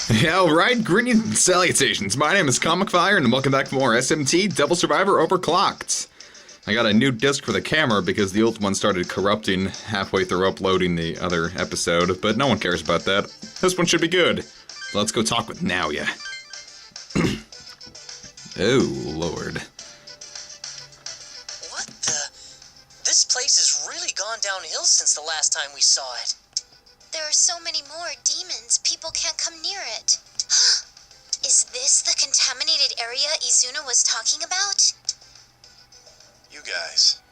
Yeah, alright, greetings and salutations. My name is Comic Fire, and welcome back for more SMT Devil Survivor Overclocked. I got a new disc for the camera because the old one started corrupting halfway through uploading the other episode, but no one cares about that. This one should be good. So let's go talk with Millennia. Oh, Lord. What the? This place has really gone downhill since the last time we saw it. There are so many more demons, people can't come near it. Is this the contaminated area Izuna was talking about? You guys.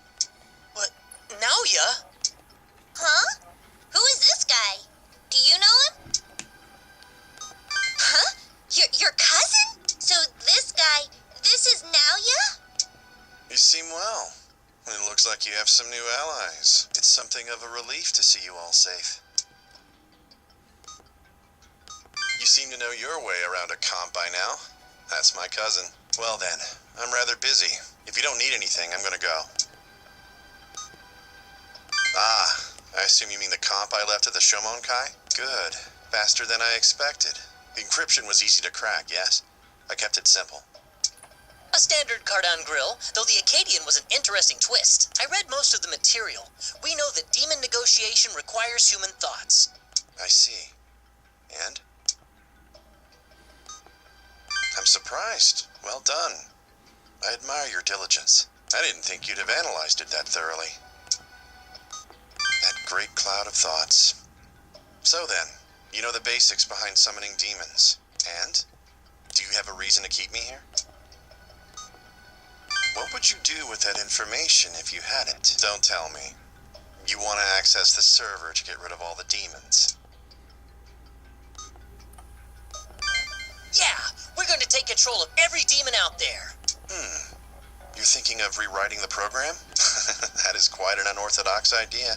What? Naoya? Huh? Who is this guy? Do you know him? Huh? Your cousin? So this guy, this is Naoya? You seem well. It looks like you have some new allies. It's something of a relief to see you all safe. You seem to know your way around a comp by now. That's my cousin. Well then, I'm rather busy. If you don't need anything, I'm gonna go. Ah, I assume you mean the comp I left at the Shomonkai? Good. Faster than I expected. The encryption was easy to crack, yes? I kept it simple. A standard Cardan grill, though the Acadian was an interesting twist. I read most of the material. We know that demon negotiation requires human thoughts. I see. And? I'm surprised. Well done. I admire your diligence. I didn't think you'd have analyzed it that thoroughly. That great cloud of thoughts. So then, you know the basics behind summoning demons. And? Do you have a reason to keep me here? What would you do with that information if you had it? Don't tell me. You want to access the server to get rid of all the demons. Yeah, we're going to take control of every demon out there. You're thinking of rewriting the program? That is quite an unorthodox idea.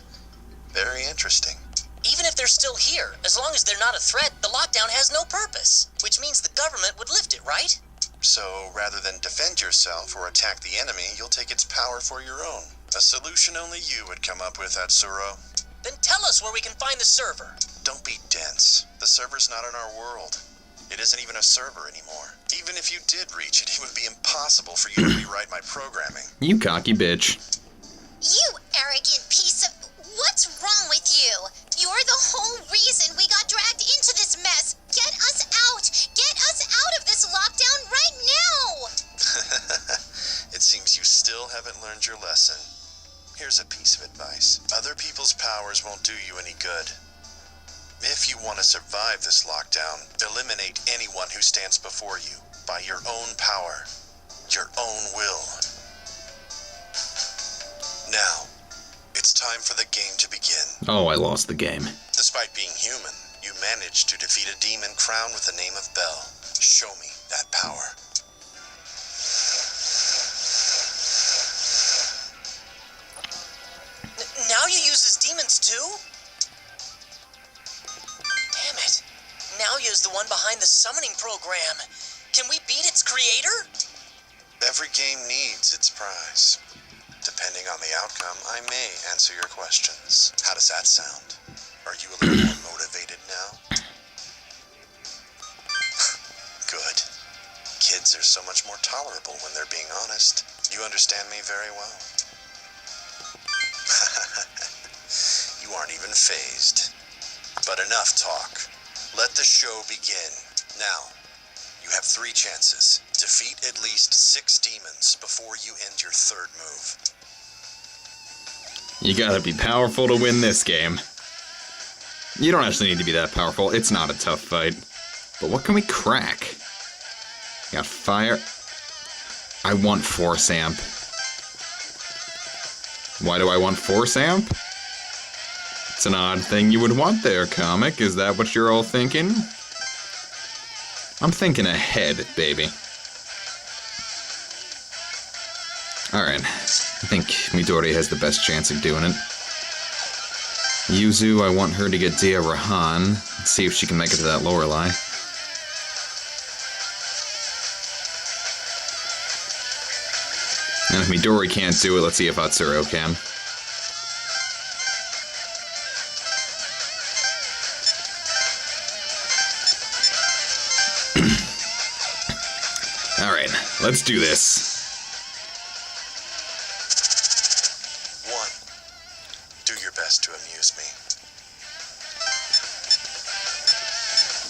Very interesting. Even if they're still here, as long as they're not a threat, the lockdown has no purpose. Which means the government would lift it, right? So, rather than defend yourself or attack the enemy, you'll take its power for your own. A solution only you would come up with, Atsuro. Then tell us where we can find the server. Don't be dense. The server's not in our world. It isn't even a server anymore. Even if you did reach it, it would be impossible for you to rewrite my programming. You cocky bitch. You arrogant piece of... What's wrong with you? You're the whole reason we got dragged into this mess. Get us out! Get us out of this lockdown right now! It seems you still haven't learned your lesson. Here's a piece of advice. Other people's powers won't do you any good. If you want to survive this lockdown, eliminate anyone who stands before you by your own power, your own will. Now, it's time for the game to begin. Oh, I lost the game. Despite being human, you managed to defeat a demon crowned with the name of Bell. Show me that power. Now you uses demons too? Damn it. Naoya's the one behind the summoning program. Can we beat its creator? Every game needs its prize. Depending on the outcome, I may answer your questions. How does that sound? Are you a little more motivated now? Good. Kids are so much more tolerable when they're being honest. You understand me very well. You aren't even fazed. But enough talk. Let the show begin. Now, you have 3 chances. Defeat at least 6 demons before you end your 3rd move. You gotta be powerful to win this game. You don't actually need to be that powerful. It's not a tough fight. But what can we crack? Got fire. I want Force Amp. Why do I want Force Amp? It's an odd thing you would want there, comic. Is that what you're all thinking? I'm thinking ahead, baby. Alright. I think Midori has the best chance of doing it. Yuzu, I want her to get Dia Rahan. Let's see if she can make it to that Lorelei. And if Midori can't do it, let's see if Atsuro can. Let's do this. 1. Do your best to amuse me.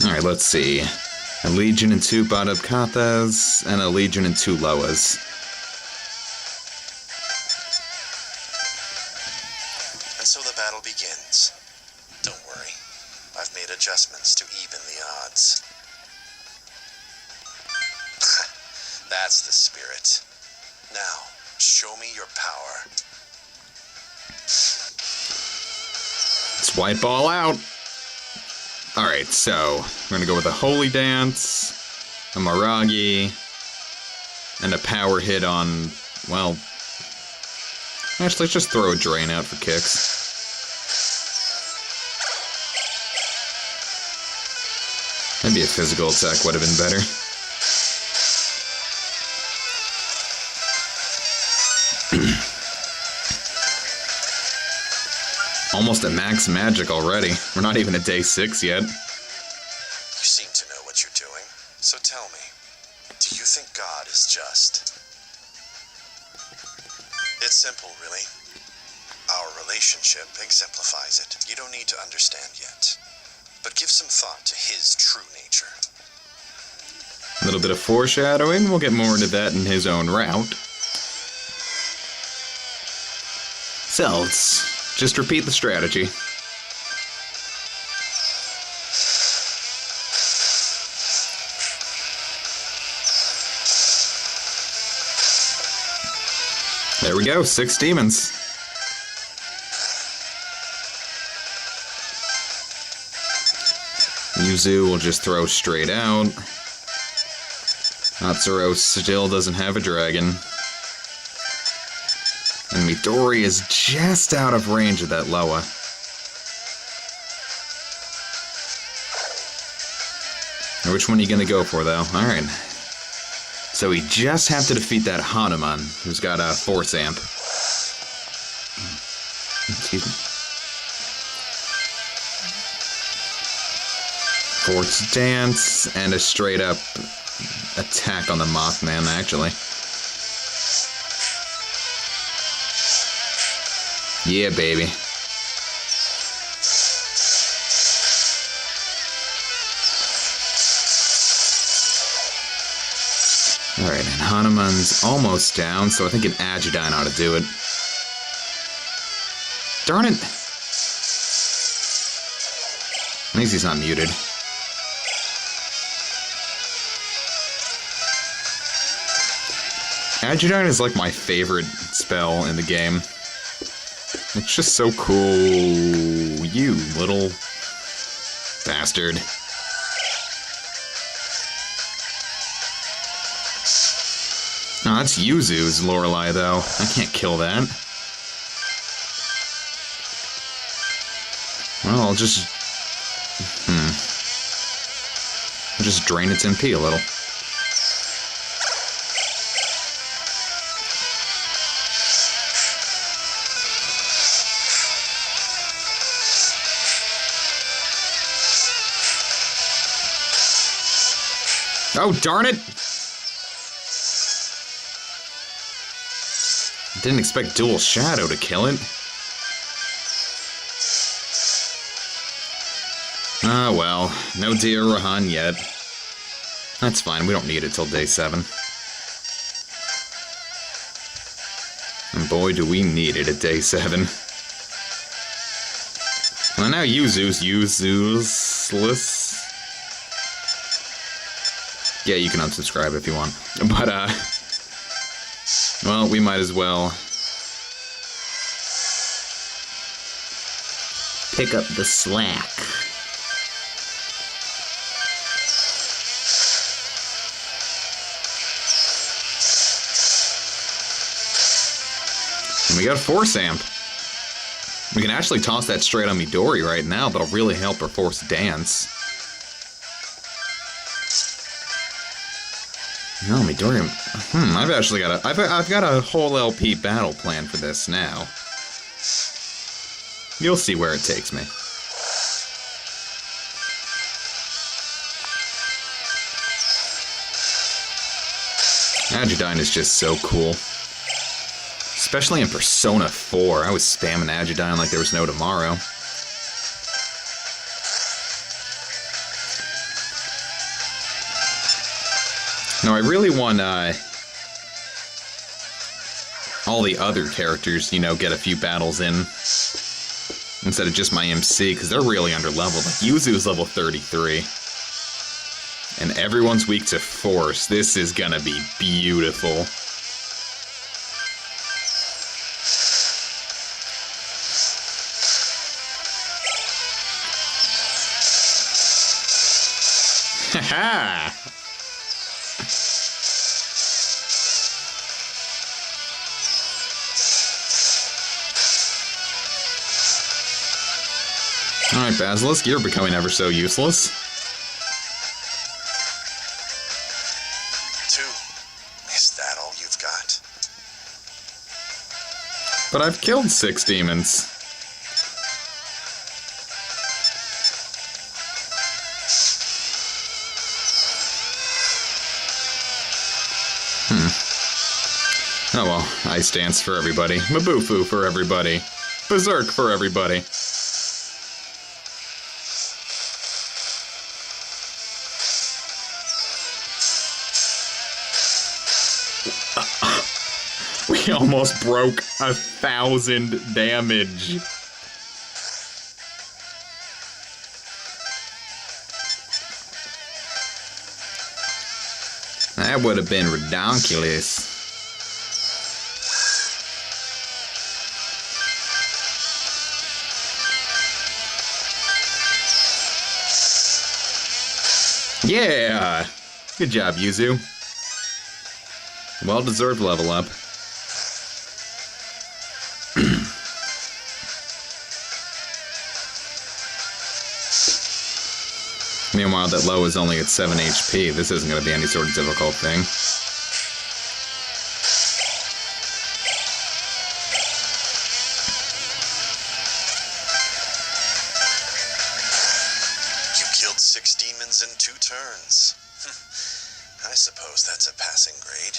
Alright, let's see. A legion and 2 Badabkathas, and a legion and 2 Loas. And so the battle begins. Don't worry. I've made adjustments to even the odds. That's the spirit. Now, show me your power. Let's wipe all out. Alright, so we're gonna go with a Holy Dance, a Maragi, and a power hit on, well, actually, let's just throw a Drain out for kicks. Maybe a physical attack would have been better. Almost at max magic already. We're not even at day 6 yet. You seem to know what you're doing. So tell me, do you think God is just? It's simple, really. Our relationship exemplifies it. You don't need to understand yet. But give some thought to his true nature. A little bit of foreshadowing. We'll get more into that in his own route. So, let's just repeat the strategy. There we go, 6 demons. Yuzu will just throw straight out. Natsuro still doesn't have a dragon. And Midori is just out of range of that Loa. Now, which one are you gonna go for, though? Alright. So we just have to defeat that Hanuman, who's got a Force Amp. Excuse me. Force Dance, and a straight up attack on the Mothman, actually. Yeah, baby. Alright, and Hanuman's almost down, so I think an Agidine ought to do it. Darn it! At least he's not muted. Agidine is like my favorite spell in the game. It's just so cool. You little bastard. No, that's Yuzu's Lorelei, though. I can't kill that. Well, I'll just... I'll just drain its MP a little. Oh, darn it! Didn't expect Dual Shadow to kill it. Ah, well. No Dear Rahan yet. That's fine, we don't need it till day 7. And boy, do we need it at day 7. Well, now Yuzu's useless. Yeah, you can unsubscribe if you want. But, well, we might as well pick up the slack. And we got a Force Amp. We can actually toss that straight on Midori right now. That'll really help her Force Dance. No, Midori. I've actually got I've got a whole LP battle plan for this now. You'll see where it takes me. Agidyne is just so cool. Especially in Persona 4. I was spamming Agidyne like there was no tomorrow. No, I really want all the other characters, you know, get a few battles in instead of just my MC, because they're really under-leveled. Like, Yuzu's level 33. And everyone's weak to Force. This is gonna be beautiful. Haha! Alright, Basilisk, you're becoming ever so useless. 2. Is that all you've got? But I've killed 6 demons. Oh well, Ice Dance for everybody. Mabufu for everybody. Berserk for everybody. We almost broke 1,000 damage. That would have been ridiculous. Yeah! Good job, Yuzu. Well-deserved level up. Meanwhile, that low is only at 7 HP. This isn't going to be any sort of difficult thing. You killed 6 demons in 2 turns. I suppose that's a passing grade.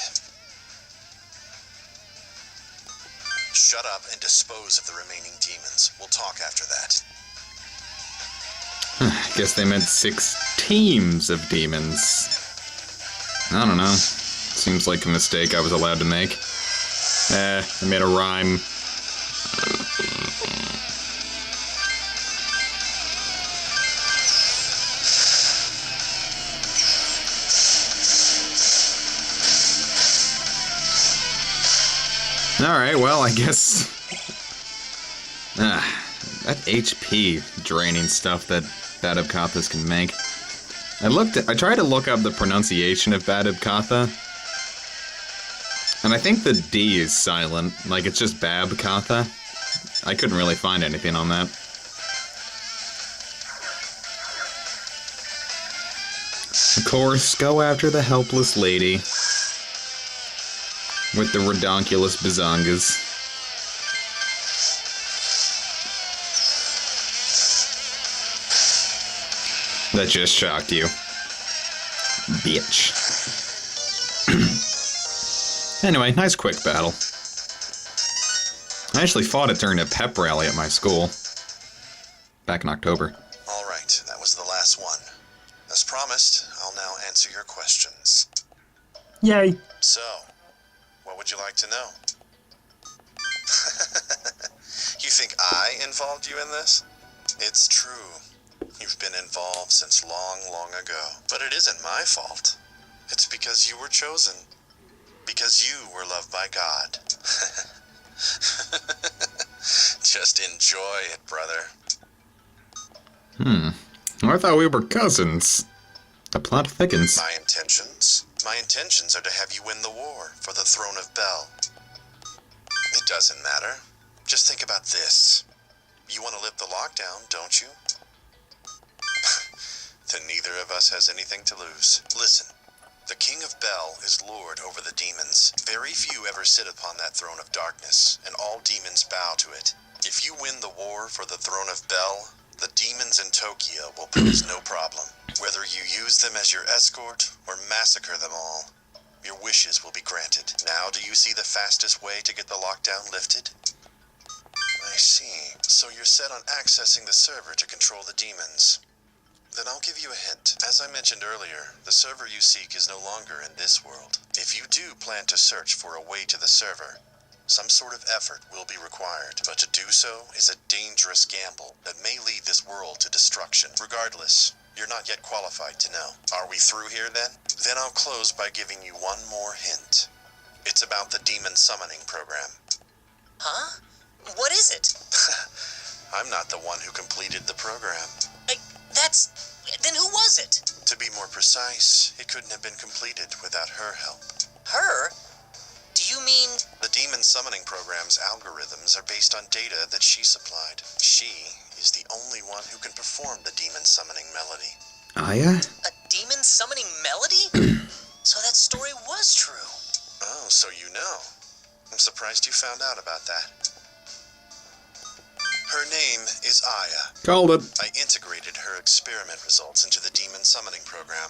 Shut up and dispose of the remaining demons. We'll talk after that. I guess they meant 6 teams of demons. I don't know. Seems like a mistake I was allowed to make. I made a rhyme. Alright, well, I guess... that HP draining stuff that Badab-Kathas can make. I tried to look up the pronunciation of Badab-Katha, and I think the D is silent, like it's just Bab-Katha. I couldn't really find anything on that. Of course, go after the helpless lady with the redonkulous bazongas. That just shocked you. Bitch. Anyway, nice quick battle. I actually fought it during a pep rally at my school. Back in October. Alright, that was the last one. As promised, I'll now answer your questions. Yay. So, what would you like to know? You think I involved you in this? It's true. You've been involved since long, long ago. But it isn't my fault. It's because you were chosen. Because you were loved by God. Just enjoy it, brother. I thought we were cousins. The plot thickens. My intentions are to have you win the war for the throne of Bel. It doesn't matter. Just think about this. You want to lift the lockdown, don't you? Then neither of us has anything to lose. Listen, the King of Bel is lord over the demons. Very few ever sit upon that throne of darkness, and all demons bow to it. If you win the war for the throne of Bel, the demons in Tokyo will pose no problem. Whether you use them as your escort or massacre them all, Your wishes will be granted. Now, do you see the fastest way to get the lockdown lifted? I see. So you're set on accessing the server to control the demons. Then I'll give you a hint. As I mentioned earlier, the server you seek is no longer in this world. If you do plan to search for a way to the server, some sort of effort will be required. But to do so is a dangerous gamble that may lead this world to destruction. Regardless, you're not yet qualified to know. Are we through here then? Then I'll close by giving you one more hint. It's about the demon summoning program. Huh? What is it? I'm not the one who completed the program. Then who was it? To be more precise, it couldn't have been completed without her help. Her? Do you mean... The demon summoning program's algorithms are based on data that she supplied. She is the only one who can perform the demon summoning melody. Aya? a demon summoning melody? So that story was true. Oh, so you know. I'm surprised you found out about that. Her name is Aya. Called it. I integrated her experiment results into the demon summoning program.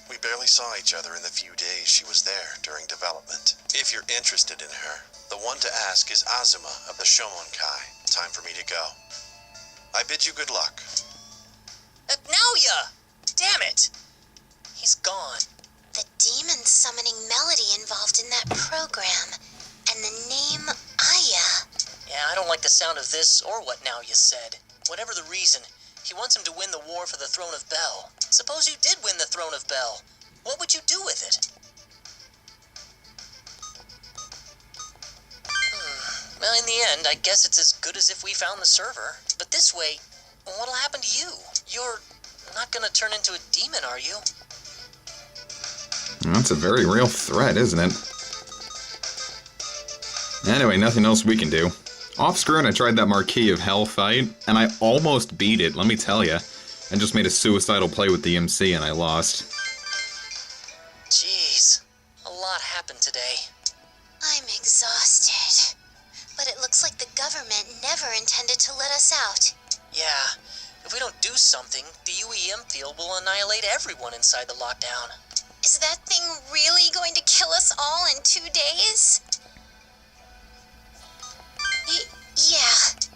We barely saw each other in the few days she was there during development. If you're interested in her, the one to ask is Azuma of the Shomonkai. Time for me to go. I bid you good luck. Naoya! Damn it! He's gone. The demon summoning melody involved in that program, and the name Aya. Yeah, I don't like the sound of this or what Naoya said. Whatever the reason, he wants him to win the war for the Throne of Bel. Suppose you did win the Throne of Bel. What would you do with it? Well, in the end, I guess it's as good as if we found the server. But this way, what'll happen to you? You're not gonna turn into a demon, are you? That's a very real threat, isn't it? Anyway, nothing else we can do. Off-screen, I tried that Marquis of Hell fight, and I almost beat it, let me tell ya. I just made a suicidal play with the MC and I lost. Jeez, a lot happened today. I'm exhausted. But it looks like the government never intended to let us out. Yeah, if we don't do something, the UEM field will annihilate everyone inside the lockdown. Is that thing really going to kill us all in 2 days? Yeah.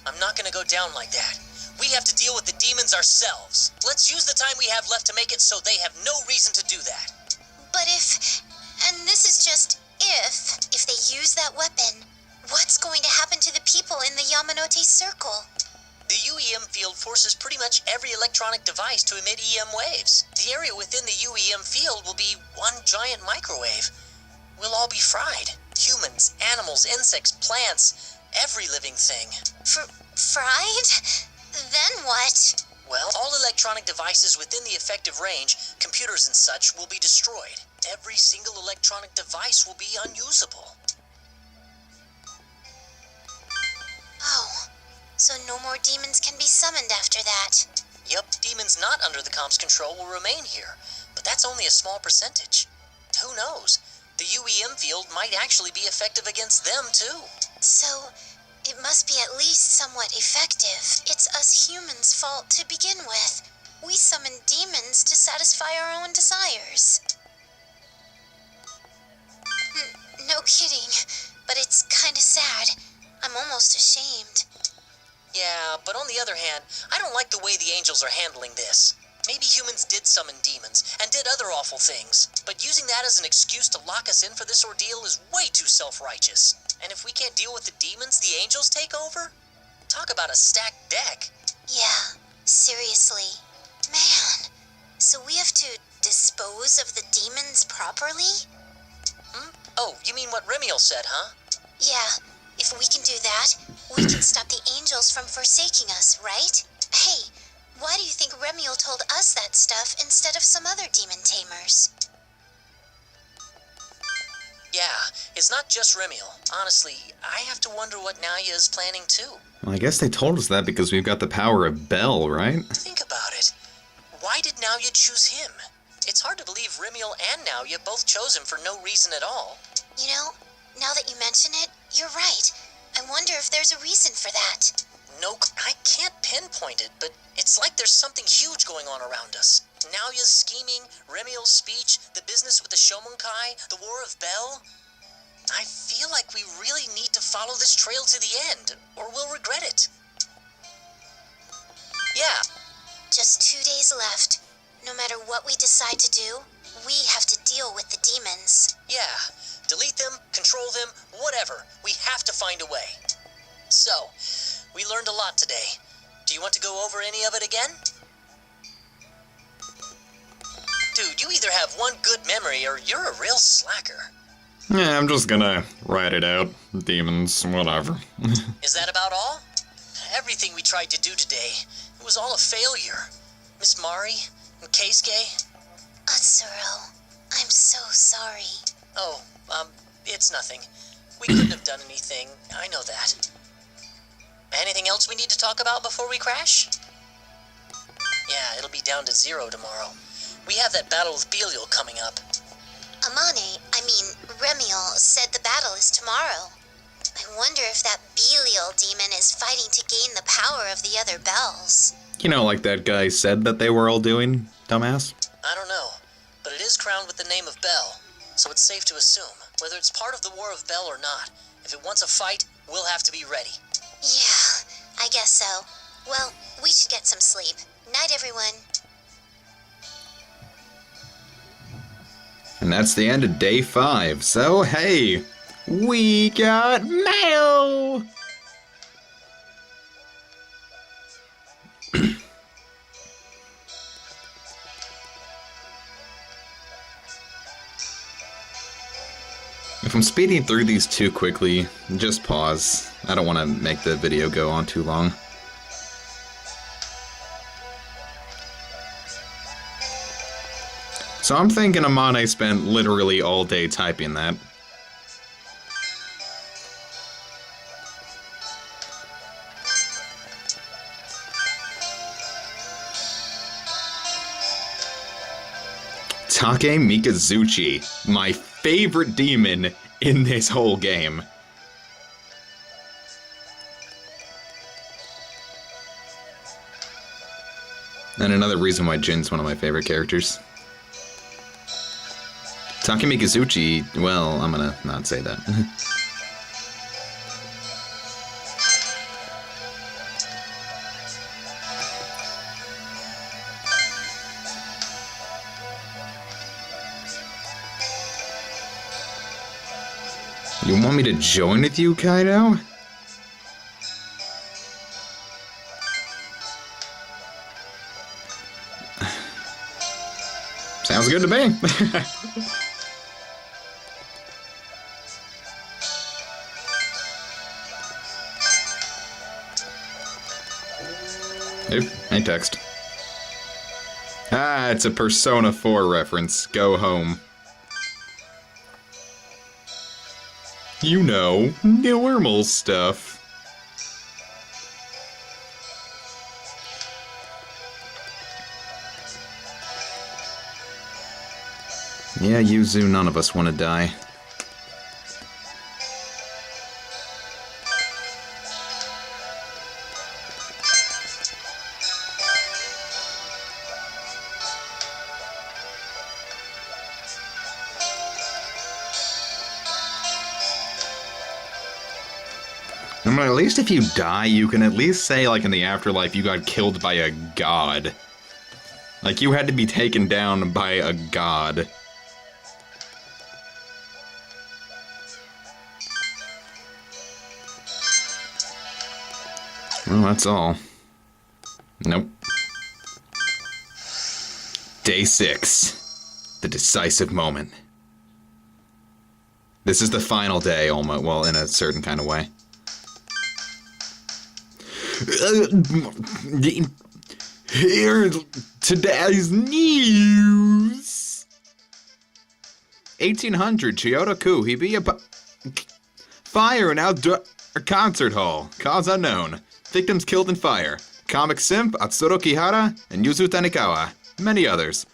I'm not gonna go down like that. We have to deal with the demons ourselves. Let's use the time we have left to make it so they have no reason to do that. But if, and this is just if they use that weapon, what's going to happen to the people in the Yamanote Circle? The UEM field forces pretty much every electronic device to emit EM waves. The area within the UEM field will be one giant microwave. We'll all be fried. Humans, animals, insects, plants, every living thing. Fried? Then what? Well, all electronic devices within the effective range, computers and such, will be destroyed. Every single electronic device will be unusable. Oh, so no more demons can be summoned after that. Yep, demons not under the comp's control will remain here, but that's only a small percentage. Who knows? The UEM field might actually be effective against them, too. So, it must be at least somewhat effective. It's us humans' fault to begin with. We summon demons to satisfy our own desires. No kidding, but it's kinda sad. I'm almost ashamed. Yeah, but on the other hand, I don't like the way the angels are handling this. Maybe humans did summon demons and did other awful things, but using that as an excuse to lock us in for this ordeal is way too self-righteous. And if we can't deal with the demons, the angels take over? Talk about a stacked deck. Yeah, seriously. Man, so we have to dispose of the demons properly? Oh, you mean what Remiel said, huh? Yeah, if we can do that, we can stop the angels from forsaking us, right? Hey, why do you think Remiel told us that stuff instead of some other demon tamers? Yeah, it's not just Remiel. Honestly, I have to wonder what Naoya is planning too. Well, I guess they told us that because we've got the power of Bel, right? Think about it. Why did Naoya choose him? It's hard to believe Remiel and Naoya both chose him for no reason at all. You know, now that you mention it, you're right. I wonder if there's a reason for that. No, I can't pinpoint it, but It's like there's something huge going on around us. Nalia's scheming, Remiel's speech, the business with the Shomonkai, the War of Bel. I feel like we really need to follow this trail to the end, or we'll regret it. Yeah. Just 2 days left. No matter what we decide to do, we have to deal with the demons. Yeah. Delete them, control them, whatever. We have to find a way. So, we learned a lot today. Do you want to go over any of it again? Dude, you either have one good memory or you're a real slacker. Yeah, I'm just gonna write it out. Demons, whatever. Is that about all? Everything we tried to do today, it was all a failure. Miss Mari and Keisuke. Atsuro, I'm so sorry. Oh, it's nothing. We couldn't have done anything, I know that. Anything else we need to talk about before we crash? Yeah, it'll be down to 0 tomorrow. We have that battle with Belial coming up. Remiel said the battle is tomorrow. I wonder if that Belial demon is fighting to gain the power of the other bells. You know, like that guy said that they were all doing, dumbass? I don't know, but it is crowned with the name of Bel, so it's safe to assume, whether it's part of the War of Bel or not, if it wants a fight, we'll have to be ready. Yeah, I guess so. Well, we should get some sleep. Night, everyone. And that's the end of day 5. So, hey, we got mail! If I'm speeding through these too quickly, just pause. I don't want to make the video go on too long. So I'm thinking Amane spent literally all day typing that. Take Mikazuchi, my favorite demon in this whole game. And another reason why Jin's one of my favorite characters. Take Mikazuchi, well, I'm gonna not say that. You want me to join with you, Kaido? Sounds good to me. Oop, hey text. Ah, it's a Persona 4 reference. Go home. You know, normal stuff. Yeah, Yuzu, none of us want to die. I mean, at least if you die, you can at least say, like, in the afterlife, you got killed by a god. Like, you had to be taken down by a god. Well, that's all. Nope. Day 6. The decisive moment. This is the final day, almost, well, in a certain kind of way. Here's today's news. 1800, Chiyoda-ku, Hibiya fire in outdoor concert hall. Cause unknown. Victims killed in fire. Comic simp Atsuro Kihara and Yuzu Tanikawa. Many others.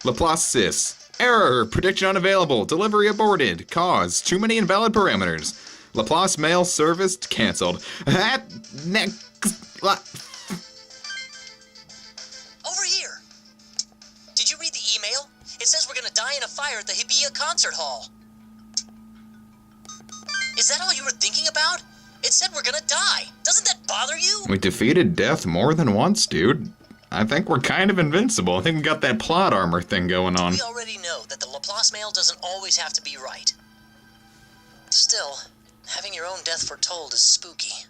Laplace Sis. Error. Prediction unavailable. Delivery aborted. Cause. Too many invalid parameters. Laplace mail service cancelled. die in a fire at the Hibiya concert hall. Is that all you were thinking about? It said we're gonna die. Doesn't that bother you? We defeated death more than once, dude. I think we're kind of invincible. I think we got that plot armor thing going on. We already know that the Laplace mail doesn't always have to be right. Still, having your own death foretold is spooky.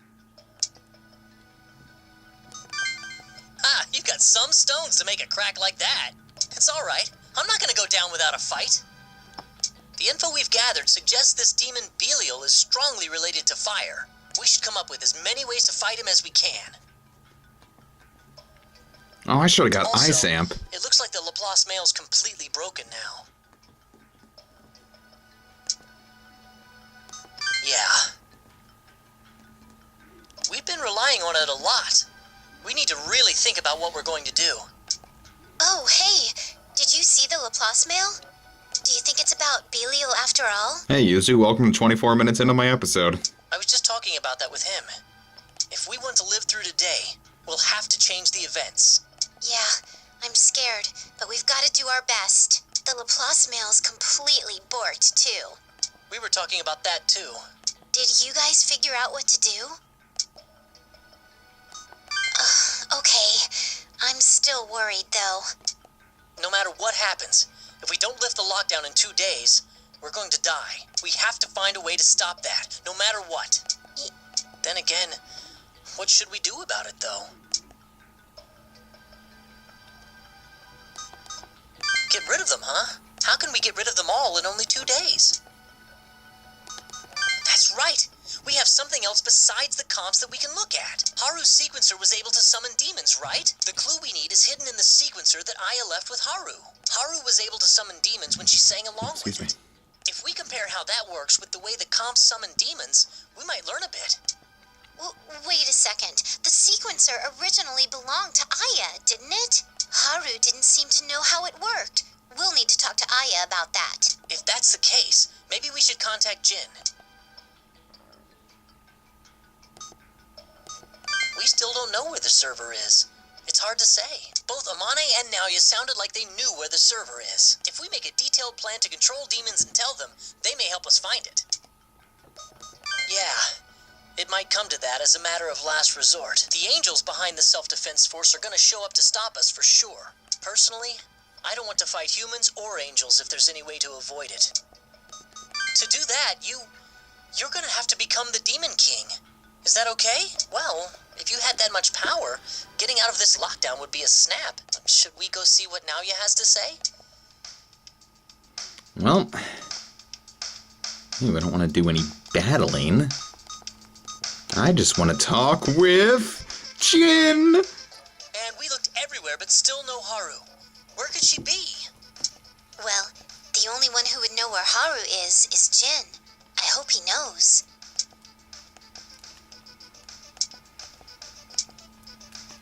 Ah, you've got some stones to make a crack like that. It's alright. I'm not gonna go down without a fight. The info we've gathered suggests this demon Belial is strongly related to fire. We should come up with as many ways to fight him as we can. Oh, I should have got Also, Ice Amp. it looks like the Laplace mail's completely broken now. Yeah. We've been relying on it a lot. We need to really think about what we're going to do. Oh, hey, did you see the Laplace mail? Do you think it's about Belial after all? Hey, Yuzu, welcome to 24 minutes into my episode. I was just talking about that with him. If we want to live through today, we'll have to change the events. Yeah, I'm scared, but we've got to do our best. The Laplace mail's completely borked, too. We were talking about that too. Did you guys figure out what to do? Okay, I'm still worried, though. No matter what happens, if we don't lift the lockdown in 2 days, we're going to die. We have to find a way to stop that, no matter what. Then again, what should we do about it, though? Get rid of them, huh? How can we get rid of them all in only 2 days? That's right! We have something else besides the comps that we can look at. Haru's sequencer was able to summon demons, right? The clue we need is hidden in the sequencer that Aya left with Haru. Haru was able to summon demons when she sang along with it. If we compare how that works with the way the comps summon demons, we might learn a bit. Wait a second. The sequencer originally belonged to Aya, didn't it? Haru didn't seem to know how it worked. We'll need to talk to Aya about that. If that's the case, maybe we should contact Jin. We still don't know where the server is. It's hard to say. Both Amane and Naoya sounded like they knew where the server is. If we make a detailed plan to control demons and tell them, they may help us find it. Yeah, it might come to that as a matter of last resort. The angels behind the self-defense force are gonna show up to stop us for sure. Personally, I don't want to fight humans or angels if there's any way to avoid it. To do that, you're gonna have to become the Demon King. Is that okay? Well, if you had that much power, getting out of this lockdown would be a snap. Should we go see what Naoya has to say? Well, I don't want to do any battling. I just want to talk with Jin. And we looked everywhere, but still no Haru. Where could she be? Well, the only one who would know where Haru is Jin. I hope he knows.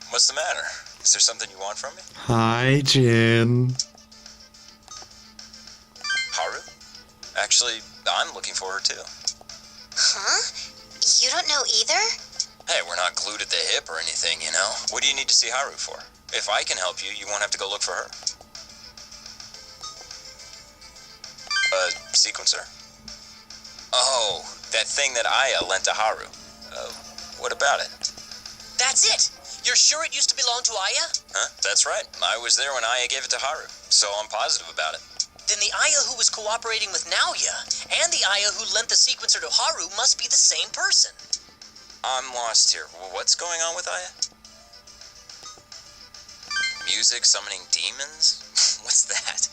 What's the matter? Is there something you want from me? Hi, Jin. Haru? Actually, I'm looking for her too. Huh? You don't know either? Hey, we're not glued at the hip or anything, you know? What do you need to see Haru for? If I can help you, you won't have to go look for her. Sequencer? Oh, that thing that Aya lent to Haru. What about it? That's it! You're sure it used to belong to Aya? Huh? That's right. I was there when Aya gave it to Haru, so I'm positive about it. Then the Aya who was cooperating with Naoya and the Aya who lent the sequencer to Haru must be the same person. I'm lost here. What's going on with Aya? Music summoning demons? What's that?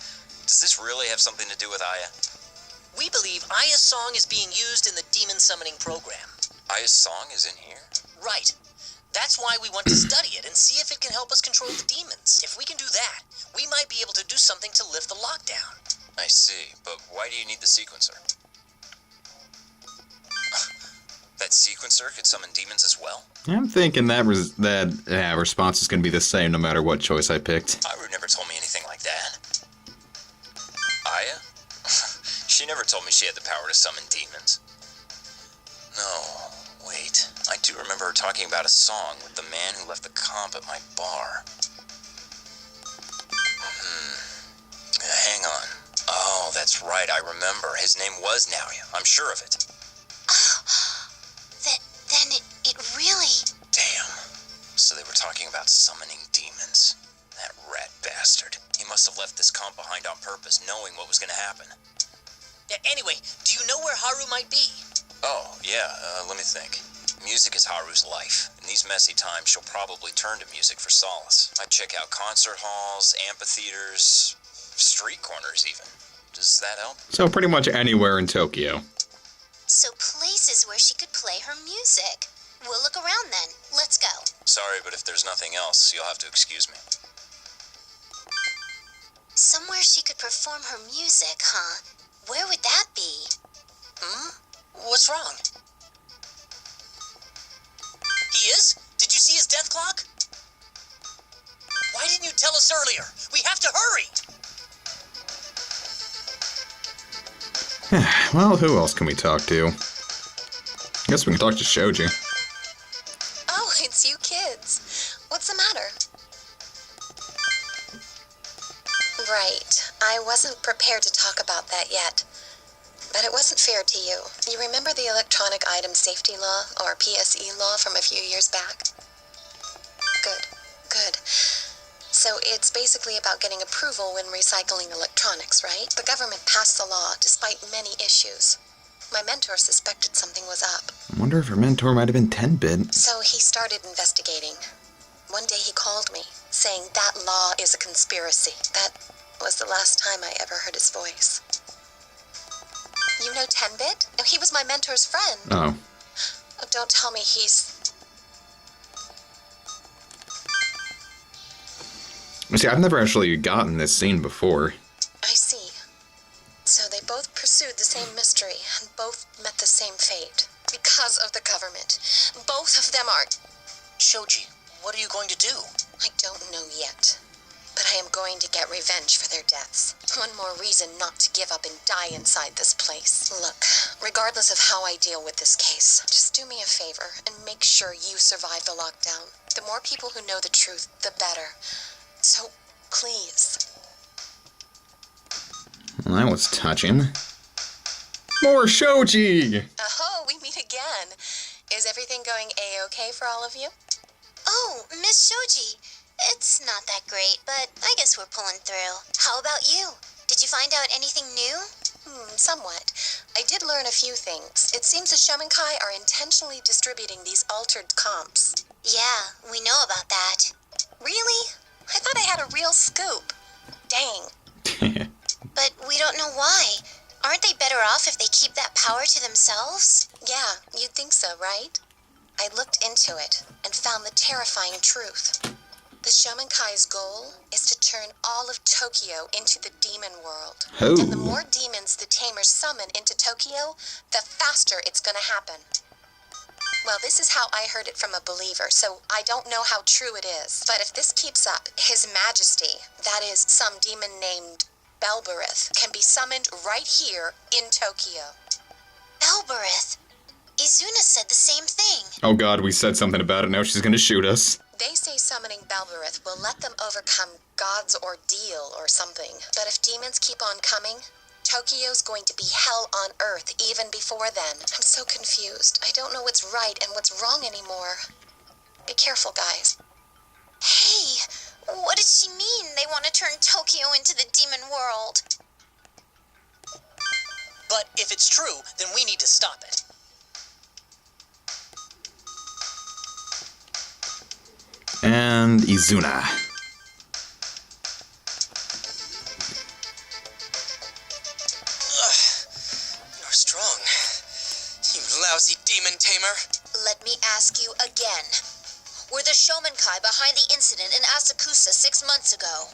Does this really have something to do with Aya? We believe Aya's song is being used in the demon summoning program. Aya's song is in here? Right. That's why we want to study it and see if it can help us control the demons. If we can do that, we might be able to do something to lift the lockdown. I see, but why do you need the sequencer? That sequencer could summon demons as well? I'm thinking that response is going to be the same no matter what choice I picked. Haru never told me anything like that. Aya? She never told me she had the power to summon demons. No, wait. I do remember her talking about a song with the man who left the comp at my bar. Hang on. That's right, I remember. His name was Naoya. I'm sure of it. Oh, then it really... Damn. So they were talking about summoning demons. That rat bastard. He must have left this comp behind on purpose, knowing what was going to happen. Anyway, do you know where Haru might be? Oh, yeah, let me think. Music is Haru's life. In these messy times, she'll probably turn to music for solace. I'd check out concert halls, amphitheaters, street corners even. Does that help? So pretty much anywhere in Tokyo. So places where she could play her music. We'll look around then. Let's go. Sorry, but if there's nothing else, you'll have to excuse me. Somewhere she could perform her music, huh? Where would that be? What's wrong? He is? Did you see his death clock? Why didn't you tell us earlier? We have to hurry! Well, who else can we talk to? Guess we can talk to Shoji. Oh, it's you kids. What's the matter? Right. I wasn't prepared to talk about that yet. But it wasn't fair to you. You remember the Electronic Item Safety Law, or PSE law, from a few years back? Good. So it's basically about getting approval when recycling electronics, right? The government passed the law, despite many issues. My mentor suspected something was up. I wonder if her mentor might have been 10-bit. So he started investigating. One day he called me, saying that law is a conspiracy. That was the last time I ever heard his voice. You know 10-bit? He was my mentor's friend. Oh. Oh, don't tell me he's... See, I've never actually gotten this scene before. I see. So they both pursued the same mystery, and both met the same fate. Because of the government. Both of them are... Shoji, what are you going to do? I don't know yet. But I am going to get revenge for their deaths. One more reason not to give up and die inside this place. Look, regardless of how I deal with this case, just do me a favor and make sure you survive the lockdown. The more people who know the truth, the better. So, please. Well, that was touching. More Shoji! Oh, we meet again. Is everything going A-okay for all of you? Oh, Miss Shoji. It's not that great, but I guess we're pulling through. How about you? Did you find out anything new? Somewhat. I did learn a few things. It seems the Shomenkai are intentionally distributing these altered comps. Yeah, we know about that. Really? I thought I had a real scoop. Dang. But we don't know why. Aren't they better off if they keep that power to themselves? Yeah, you'd think so, right? I looked into it and found the terrifying truth. The Shomenkai's goal is to turn all of Tokyo into the demon world. Oh. And the more demons the Tamers summon into Tokyo, the faster it's gonna happen. Well, this is how I heard it from a believer, so I don't know how true it is. But if this keeps up, His Majesty, that is, some demon named Belberith, can be summoned right here in Tokyo. Belberith. Izuna said the same thing. Oh god, we said something about it, now she's gonna shoot us. They say summoning Belberith will let them overcome God's ordeal or something. But if demons keep on coming, Tokyo's going to be hell on earth even before then. I'm so confused. I don't know what's right and what's wrong anymore. Be careful, guys. Hey, what does she mean they want to turn Tokyo into the demon world? But if it's true, then we need to stop it. And Izuna. You're strong. You lousy demon tamer. Let me ask you again. Were the Shomenkai behind the incident in Asakusa 6 months ago?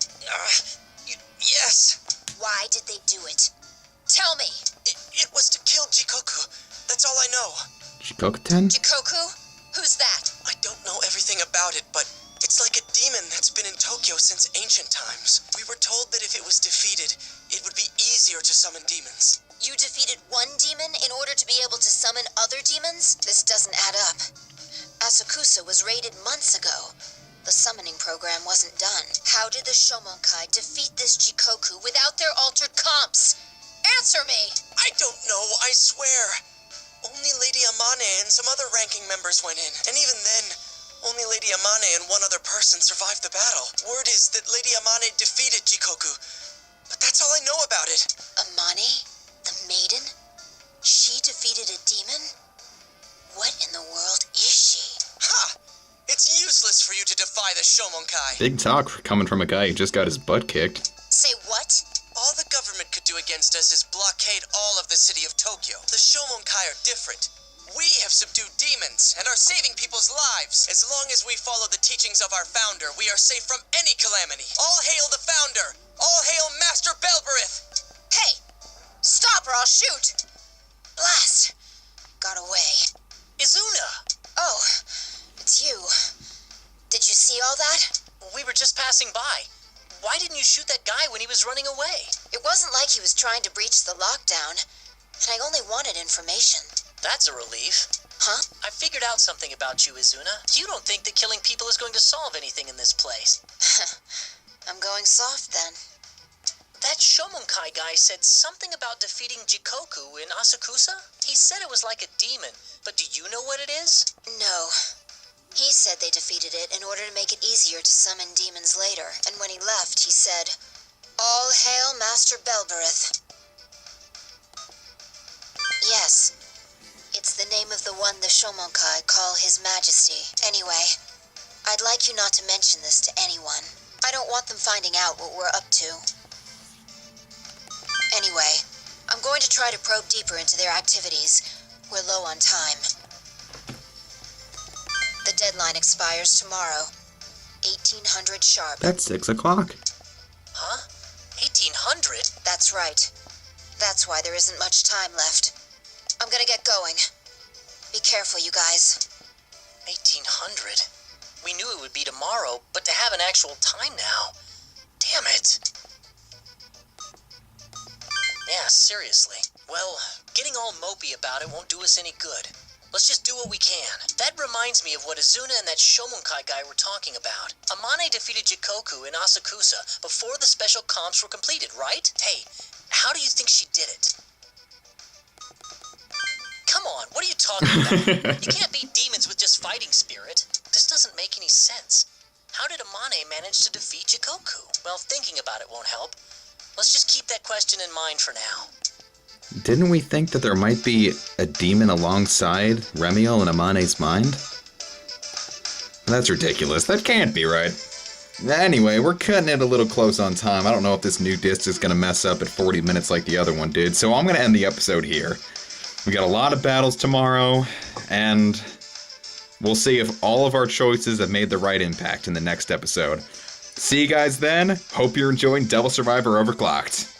Yes. Why did they do it? Tell me. It was to kill Jikoku. That's all I know. Shikoku-ten? Jikoku? Who's that? I don't know everything about it, but it's like a demon that's been in Tokyo since ancient times. We were told that if it was defeated, it would be easier to summon demons. You defeated one demon in order to be able to summon other demons? This doesn't add up. Asakusa was raided months ago. The summoning program wasn't done. How did the Shomenkai defeat this Jikoku without their altered comps? answer me! I don't know, I swear. Only Lady Amane and some other ranking members went in. And even then, only Lady Amane and one other person survived the battle. Word is that Lady Amane defeated Jikoku. But that's all I know about it. Amane? The maiden? She defeated a demon? What in the world is she? Ha! It's useless for you to defy the Shomonkai. Big talk coming from a guy who just got his butt kicked. Say what? All the government could do against us is blockade all of the city of Tokyo. The Shomonkai are different. We have subdued demons and are saving people's lives. As long as we follow the teachings of our founder, we are safe from any calamity. All hail the founder! All hail Master Belberith! Hey! Stop or I'll shoot! Blast! Got away. Izuna! Oh, it's you. Did you see all that? We were just passing by. Why didn't you shoot that guy when he was running away? It wasn't like he was trying to breach the lockdown, and I only wanted information. That's a relief. Huh? I figured out something about you, Izuna. You don't think that killing people is going to solve anything in this place. I'm going soft then. That Shomonkai guy said something about defeating Jikoku in Asakusa? He said it was like a demon, but do you know what it is? No. He said they defeated it in order to make it easier to summon demons later, and when he left, he said, "All hail Master Belberith." Yes. It's the name of the one the Shomonkai call His Majesty. Anyway, I'd like you not to mention this to anyone. I don't want them finding out what we're up to. Anyway, I'm going to try to probe deeper into their activities. We're low on time. The deadline expires tomorrow, 1800 sharp. That's 6 o'clock. Huh? 1800? That's right. That's why there isn't much time left. I'm gonna get going. Be careful, you guys. 1800? We knew it would be tomorrow, but to have an actual time now. Damn it. Yeah, seriously. Well, getting all mopey about it won't do us any good. Let's just do what we can. That reminds me of what Izuna and that Shomonkai guy were talking about. Amane defeated Jikoku in Asakusa before the special comps were completed, right? Hey, how do you think she did it? Come on, what are you talking about? You can't beat demons with just fighting spirit. This doesn't make any sense. How did Amane manage to defeat Jikoku? Well, thinking about it won't help. Let's just keep that question in mind for now. Didn't we think that there might be a demon alongside Remiel and Amane's mind? That's ridiculous. That can't be right. Anyway, we're cutting it a little close on time. I don't know if this new disc is going to mess up at 40 minutes like the other one did, so I'm going to end the episode here. We got a lot of battles tomorrow, and we'll see if all of our choices have made the right impact in the next episode. See you guys then. Hope you're enjoying Devil Survivor Overclocked.